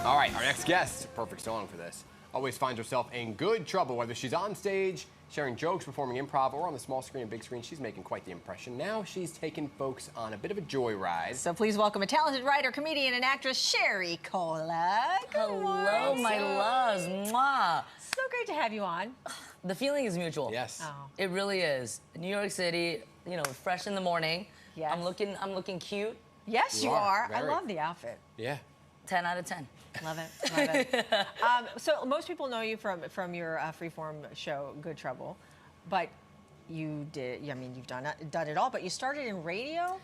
All right, our next guest, perfect song for this, always finds herself in good trouble, whether she's on stage, sharing jokes, performing improv, or on the small screen and big screen. She's making quite the impression. Now she's taking folks on a bit of a joyride. So please welcome a talented writer, comedian, and actress, Sherry Cola. Hello, my loves. Mwah. So great to have you on. The feeling is mutual. Yes. Oh. It really is. New York City, you know, fresh in the morning. Yes. I'm looking cute. Yes, you You are. are. I Very. love the outfit. Yeah. 10 out of 10. Love it. Love it. So most people know you from your freeform show, Good Trouble, but you did. I mean, you've done it all. But you started in radio.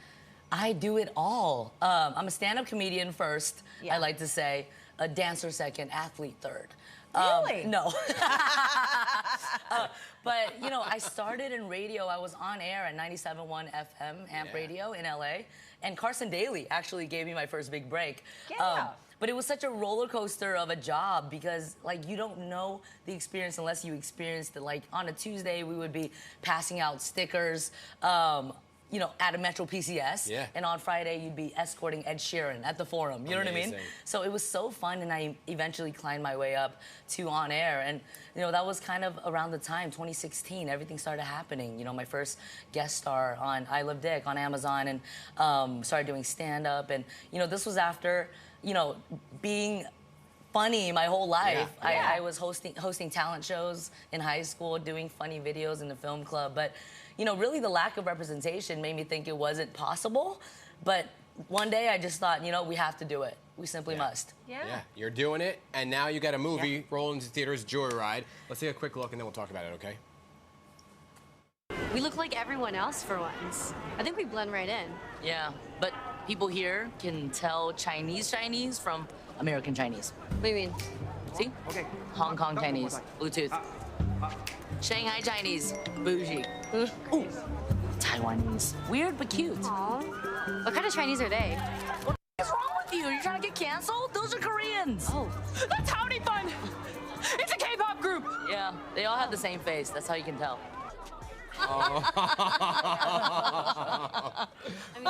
I do it all. I'm a stand-up comedian first, Yeah. I like to say. A dancer second, athlete third. Really? No. But, you know, I started in radio. I was on air at 97.1 FM, AMP Yeah. Radio in LA. And Carson Daly actually gave me my first big break. Yeah. But it was such a roller coaster of a job because, like, you don't know the experience unless you experienced it. Like, on a Tuesday, we would be passing out stickers, you know, at a Metro PCS. Yeah. And on Friday, you'd be escorting Ed Sheeran at the Forum. You know what I mean? Amazing. So it was so fun, and I eventually climbed my way up to on air. And, you know, that was kind of around the time, 2016, everything started happening. You know, my first guest star on I Love Dick on Amazon, and started doing stand-up. And, you know, this was after, you know, being funny my whole life. Yeah. I was hosting talent shows in high school, doing funny videos in the film club. But, you know, really the lack of representation made me think it wasn't possible. But one day I just thought, you know, we have to do it. We simply must. Yeah. Yeah, you're doing it, and now you got a movie rolling into theaters, Joyride. Let's take a quick look, and then we'll talk about it, okay? We look like everyone else for once. I think we blend right in. Yeah, but people here can tell Chinese from American Chinese. What do you mean? See? Okay. Hong Kong Chinese, Bluetooth. Shanghai Chinese, bougie. Ooh. Taiwanese, weird but cute. Aw. What kind of Chinese are they? What's wrong with you? You're trying to get canceled? Those are Koreans. Oh. That's Howdy Fun! It's a K-pop group! Yeah, they all have the same face. That's how you can tell.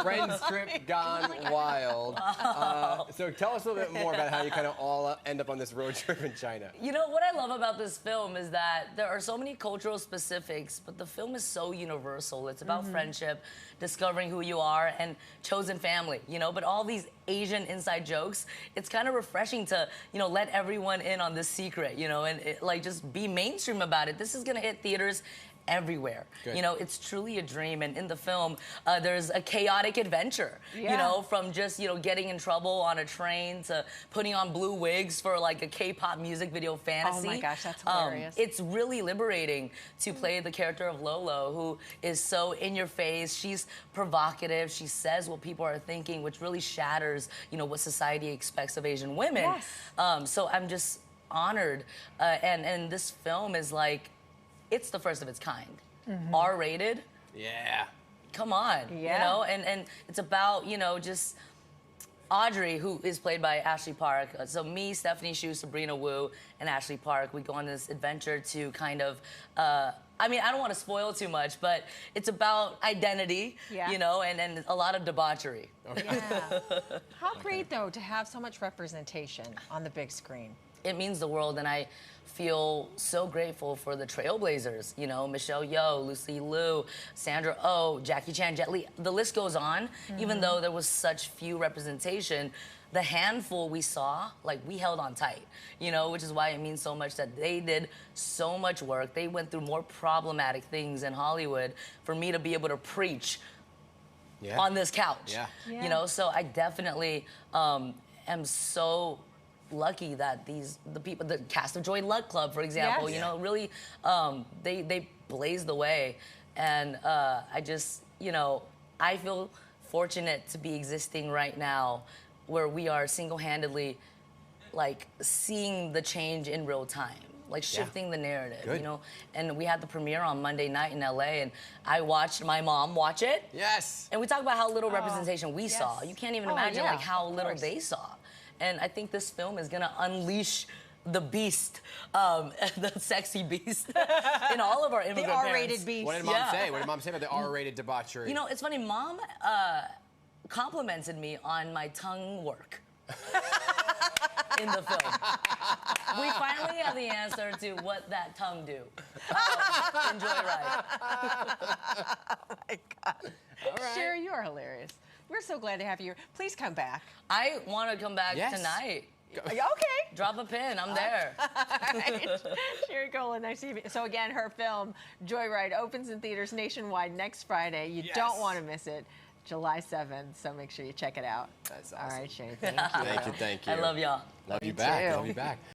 Friends trip gone wild. So tell us a little bit more about how you kind of all end up on this road trip in China. You know, what I love about this film is that there are so many cultural specifics, but the film is so universal. It's about friendship, discovering who you are, and chosen family, you know? But all these Asian inside jokes, it's kind of refreshing to, you know, let everyone in on this secret, you know, and like just be mainstream about it. This is gonna hit theaters everywhere. Good. You know, it's truly a dream. And in the film, there's a chaotic adventure, you Yeah. know, from just, you know, getting in trouble on a train to putting on blue wigs for like a K-pop music video fantasy. Oh my gosh, that's hilarious. It's really liberating to play the character of Lolo, who is so in your face. She's provocative. She says what people are thinking, which really shatters, you know, what society expects of Asian women. Yes. So I'm just honored. And this film is like, it's the first of its kind. R-rated, Yeah. come on, Yeah. you know? And it's about, you know, just Audrey, who is played by Ashley Park. So me, Stephanie Hsu, Sabrina Wu, and Ashley Park, we go on this adventure to kind of, I mean, I don't want to spoil too much, but it's about identity, Yeah. you know, and a lot of debauchery. Yeah. How great, though, to have so much representation on the big screen. It means the world, and I feel so grateful for the trailblazers, you know, Michelle Yeoh, Lucy Liu, Sandra Oh, Jackie Chan, Jet Li, the list goes on. Even though there was such few representation, the handful we saw, like, we held on tight, you know, which is why it means so much that they did so much work. They went through more problematic things in Hollywood for me to be able to preach Yeah. on this couch, Yeah. Yeah. you know, so I definitely am so lucky that the people, the cast of Joy Luck Club, for example, Yes. you know, really, they blazed the way. And I just, you know, I feel fortunate to be existing right now where we are single-handedly, like, seeing the change in real time. Like shifting the narrative, Good. you know? And we had the premiere on Monday night in LA, and I watched my mom watch it. Yes. And we talk about how little representation we yes. saw. You can't even Oh, imagine yeah, like how of little course. they saw. And I think this film is gonna unleash the beast, the sexy beast in all of our The immigrant R-rated parents. beast. What did Mom Yeah. say? What did Mom say about the R-rated debauchery? You know, it's funny, Mom complimented me on my tongue work. in the film. We finally have the answer to what that tongue do. Enjoy ride. Oh my God. Sherry, you are hilarious. We're so glad to have you. Please come back. I want to come back Yes. tonight. Okay. Drop a pin. I'm there. All right. Sherry Cola, nice to meet you. So again, her film Joyride opens in theaters nationwide next Friday. You don't want to miss it. July 7th, so make sure you check it out. That's All awesome. right, Sherry, thank you. Thank you, thank you. I love y'all. Love you You back. too. Love you back.